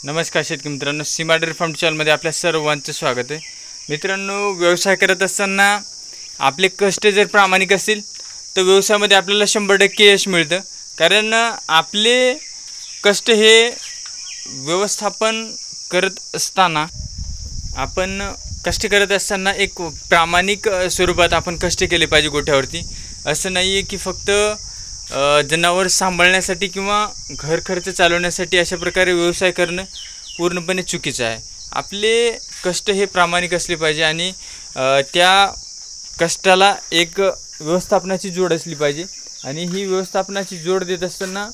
नमस्कार शेतकरी मित्रांनो, सीमा डेअरी फार्म चॅनलमध्ये आपल्या सर्वांचं स्वागत आहे. मित्रांनो, व्यवसाय करत असताना आपले कष्ट जर प्रामाणिक असतील तर व्यवसायामध्ये आपल्याला 100% यश मिळतं. कारण आपले कष्ट हे व्यवस्थापन करत असताना एक प्रामाणिक स्वरूपात आपण कष्ट केले पाहिजे गोठ्यावरती. असं नाही आहे की फक्त जनावर सांभाळण्यासाठी किंवा घर खर्च चालवण्यासाठी अशा प्रकारे व्यवसाय करणं पूर्णपणे चुकीचं आहे. आपले कष्ट हे प्रामाणिक असले पाहिजे आणि त्या कष्टाला एक व्यवस्थापनाची जोड असली पाहिजे. आणि ही व्यवस्थापनाची जोड देत असताना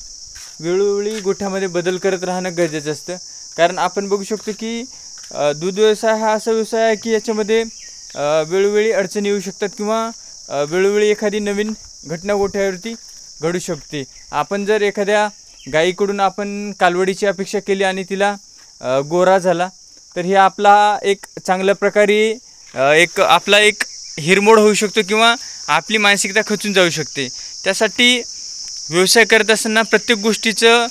वेळोवेळी गोठ्यामध्ये बदल करत राहणं गरजेचं असतं. कारण आपण बघू शकतो की दूध व्यवसाय हा असा व्यवसाय आहे की याच्यामध्ये वेळोवेळी अडचणी येऊ शकतात किंवा वेळोवेळी एखादी नवीन घटना गोठ्यावरती घडू शकते. आपण जर एखाद्या गायीकडून आपण कालवडीची अपेक्षा केली आणि तिला गोरा झाला तर हे आपला एक चांगल्या प्रकारे आपला एक हिरमोड होऊ शकतो किंवा आपली मानसिकता खचून जाऊ शकते. त्यासाठी व्यवसाय करत असताना प्रत्येक गोष्टीचं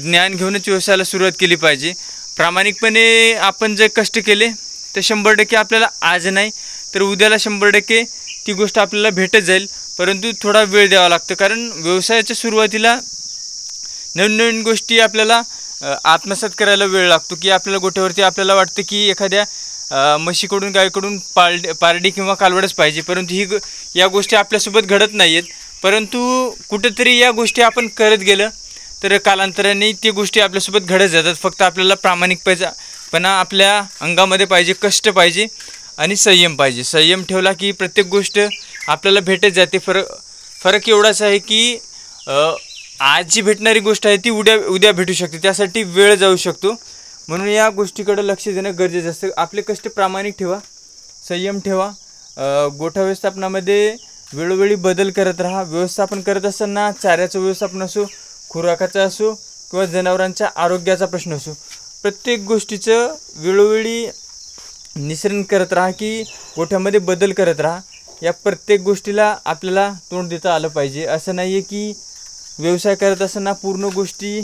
ज्ञान घेऊनच व्यवसायाला सुरुवात केली पाहिजे. प्रामाणिकपणे आपण जर कष्ट केले तर 100% आपल्याला आज नाही तर उद्याला 100% ती गोष्ट आपल्याला भेटत जाईल. परंतु थोडा वेळ द्यावा लागतो. कारण व्यवसायाच्या सुरुवातीला नवीन गोष्टी आपल्याला आत्मसात करायला वेळ लागतो. की आपल्याला गोठ्यावरती आपल्याला वाटतं की एखाद्या म्हशीकडून गायीकडून पारडी किंवा कालवडच पाहिजे, परंतु या गोष्टी आपल्यासोबत घडत नाही आहेत. परंतु कुठंतरी या गोष्टी आपण करत गेलं तर कालांतराने ते गोष्टी आपल्यासोबत घडत जातात. फक्त आपल्याला प्रामाणिकपणा आपल्या अंगामध्ये पाहिजे, कष्ट पाहिजे आणि संयम पाहिजे. संयम ठेवला की प्रत्येक गोष्ट आपल्याला भेटत जाते. फरक एवढाच आहे की आज जी भेटणारी गोष्ट आहे ती उद्या भेटू शकते, त्यासाठी वेळ जाऊ शकतो. म्हणून या गोष्टीकडे लक्ष देणं गरजेचं असतं. आपले कष्ट प्रामाणिक ठेवा, संयम ठेवा. गोठा व्यवस्थापनामध्ये वेळोवेळी बदल करत राहा. व्यवस्थापन करत असताना चाऱ्याचं व्यवस्थापन असो, खुराकाचा असो किंवा जनावरांच्या आरोग्याचा प्रश्न असो, प्रत्येक गोष्टीचं वेळोवेळी निसरण करत राहा की गोठ्यामध्ये बदल करत राहा. या प्रत्येक गोष्टीला आपल्याला तोंड देता आलं पाहिजे. असं नाही आहे की व्यवसाय करत असताना पूर्ण गोष्टी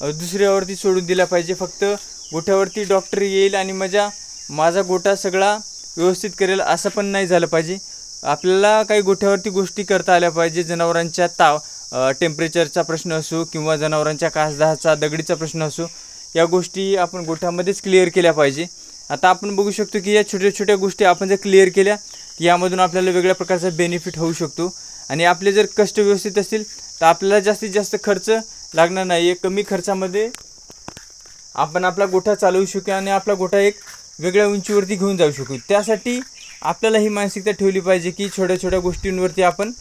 दुसऱ्यावरती सोडून दिल्या पाहिजे. फक्त गोठ्यावरती डॉक्टर येईल आणि माझा गोठा सगळा व्यवस्थित करेल असं पण नाही झालं पाहिजे. आपल्याला काही गोठ्यावरती गोष्टी करता आल्या पाहिजे. जनावरांच्या टेम्परेचरचा प्रश्न असो किंवा जनावरांच्या कासदाहाचा दगडीचा प्रश्न असो, या गोष्टी आपण गोठ्यामध्येच क्लिअर केल्या पाहिजे. आता आपण बघू शकतो की या छोट्या छोट्या गोष्टी आपण जर क्लिअर केल्या तर यामधून आपल्याला वेगळ्या प्रकारचा बेनिफिट होऊ शकतो. आणि आपले जर कष्ट व्यवस्थित असतील तर आपल्याला जास्तीत जास्त खर्च लागणार नाही आहे. कमी खर्चामध्ये आपण आपला गोठा चालवू शकू आणि आपला गोठा एक वेगळ्या उंचीवरती घेऊन जाऊ शकू. त्यासाठी आपल्याला ही मानसिकता ठेवली पाहिजे की छोट्या छोट्या गोष्टींवरती आपण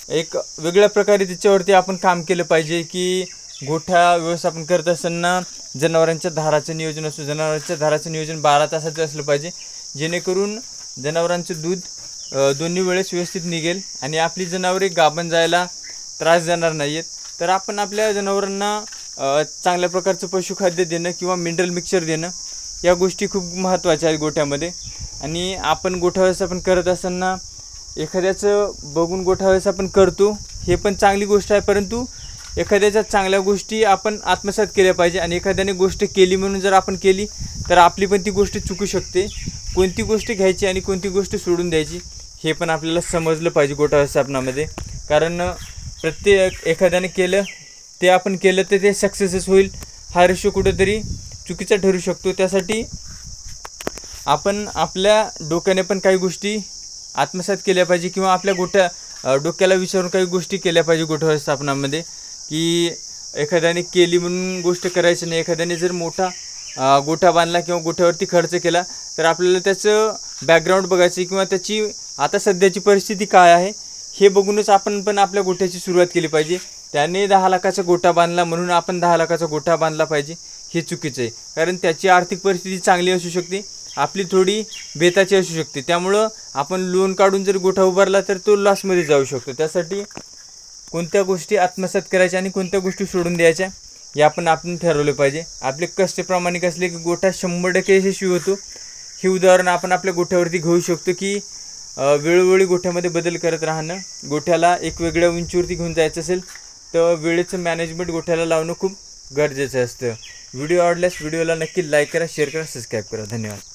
एक वेगळ्या प्रकारे त्याच्यावरती आपण काम केलं पाहिजे. की गोठा व्यवस्थापन करत असताना जनावरांच्या धाराचं नियोजन असो, जनावरांच्या धाराचं नियोजन 12 तासाचं असलं पाहिजे, जेणेकरून जनावरांचं दूध दोन्ही वेळेस व्यवस्थित निघेल आणि आपली जनावरे गाभण जायला त्रास जाणार नाही आहेत. तर आपण आपल्या जनावरांना चांगल्या प्रकारचं पशुखाद्य देणं किंवा मिनरल मिक्सचर देणं या गोष्टी खूप महत्त्वाच्या आहेत गोठ्यामध्ये. आणि आपण गोठा व्यवस्थापन करत असताना एखाद्याचं बघून गोठा व्यवस्थापन करतो हे पण चांगली गोष्ट आहे, परंतु एखाद्याच्या चांगल्या गोष्टी आपण आत्मसात केल्या पाहिजे. आणि एखाद्याने गोष्ट केली म्हणून जर आपण केली तर आपली पण ती गोष्ट चुकू शकते. कोणती गोष्ट घ्यायची आणि कोणती गोष्ट सोडून द्यायची हे पण आपल्याला समजलं पाहिजे गोठा व्यवस्थापनामध्ये. कारण प्रत्येक एखाद्याने केलं ते आपण केलं तर ते सक्सेसच होईल हा रेशो कुठंतरी चुकीचा ठरू शकतो. त्यासाठी आपण आपल्या डोक्याने पण काही गोष्टी आत्मसात केल्या पाहिजे किंवा आपल्या डोक्याला विचारून काही गोष्टी केल्या पाहिजे गोठा व्यवस्थापनामध्ये. की एखाद्याने केली म्हणून गोष्ट करायची नाही. एखाद्याने जर मोठा गोठा बांधला किंवा गोठ्यावरती खर्च केला तर आपल्याला त्याचं बॅकग्राऊंड बघायचं किंवा त्याची आता सध्याची परिस्थिती काय आहे हे बघूनच आपण पण आपल्या गोठ्याची सुरुवात केली पाहिजे. त्याने 10 लाखाचा गोठा बांधला म्हणून आपण 10 लाखाचा गोठा बांधला पाहिजे हे चुकीचं आहे. कारण त्याची आर्थिक परिस्थिती चांगली असू शकते, आपली थोडी बेताची असू शकते. त्यामुळं आपण लोन काढून जर गोठा उभारला तर तो लॉसमध्ये जाऊ शकतो. त्यासाठी कोणत्या गोष्टी आत्मसात करायच्या आणि कोणत्या गोष्टी सोडून द्यायच्या हे आपण ठरवलं पाहिजे. आपले कष्ट प्रामाणिक असले की गोठा 100% यशस्वी होतो. हे उदाहरण आपण आपल्या गोठ्यावरती घेऊ शकतो की वेळोवेळी गोठ्यामध्ये बदल करत राहणं. गोठ्याला एक वेगळ्या उंचीवरती घेऊन जायचं असेल तर वेळेचं मॅनेजमेंट गोठ्याला लावणं खूप गरजेचं असतं. व्हिडिओ आवडल्यास व्हिडिओला नक्की लाईक करा, शेअर करा, सबस्क्राईब करा. धन्यवाद.